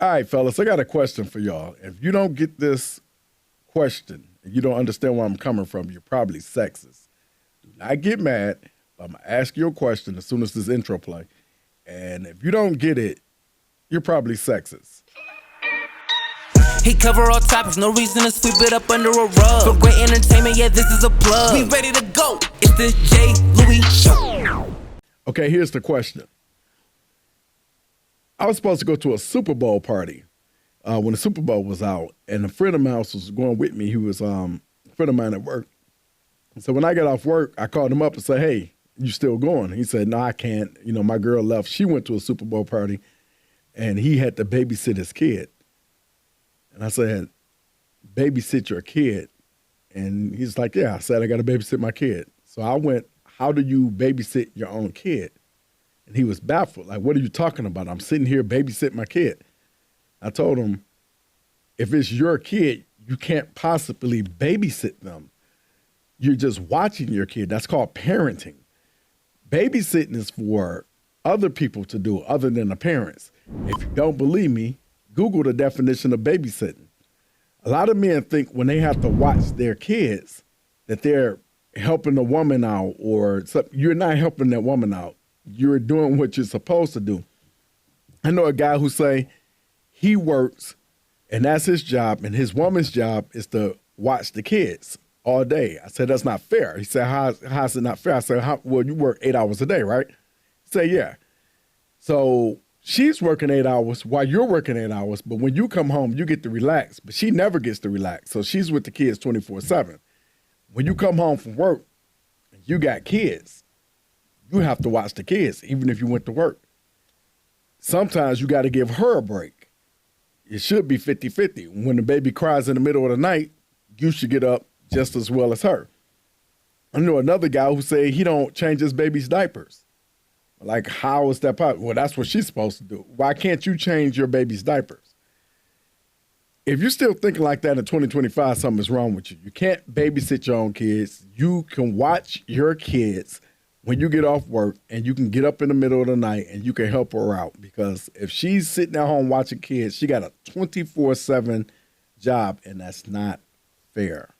All right, fellas, I got a question for y'all. If you don't get this question and you don't understand where I'm coming from, you're probably sexist. Do not get mad. But I'm going to ask you a question as soon as this intro play. And if you don't get it, you're probably sexist. He cover all topics, no reason to sweep it up under a rug. For great entertainment, yeah, this is a plug. We ready to go. It's the J. Louis Show. Okay, here's the question. I was supposed to go to a Super Bowl party when the Super Bowl was out, and a friend of mine was going with me. He was a friend of mine at work. So when I got off work, I called him up and said, "Hey, you still going?" He said, "No, I can't. You know, my girl left. She went to a Super Bowl party, and he had to babysit his kid." And I said, "Babysit your kid?" And he's like, "Yeah." I said, "I got to babysit my kid." So I went, "How do you babysit your own kid?" And he was baffled. Like, "What are you talking about? I'm sitting here babysitting my kid." I told him, if it's your kid, you can't possibly babysit them. You're just watching your kid. That's called parenting. Babysitting is for other people to do other than the parents. If you don't believe me, Google the definition of babysitting. A lot of men think when they have to watch their kids that they're helping a woman out or something. You're not helping that woman out. You're doing what you're supposed to do. I know a guy who say he works and that's his job, and his woman's job is to watch the kids all day. I said, "That's not fair." He said, how's it not fair? I said, "Well, you work 8 hours a day, right?" He said, "Yeah." So she's working 8 hours while you're working 8 hours, but when you come home, you get to relax, but she never gets to relax. So she's with the kids 24/7. When you come home from work and you got kids, you have to watch the kids, even if you went to work. Sometimes you got to give her a break. It should be 50-50. When the baby cries in the middle of the night, you should get up just as well as her. I know another guy who said he don't change his baby's diapers. Like, how is that possible? Well, that's what she's supposed to do. Why can't you change your baby's diapers? If you're still thinking like that in 2025, something is wrong with you. You can't babysit your own kids. You can watch your kids when you get off work, and you can get up in the middle of the night and you can help her out, because if she's sitting at home watching kids, she got a 24/7 job, and that's not fair.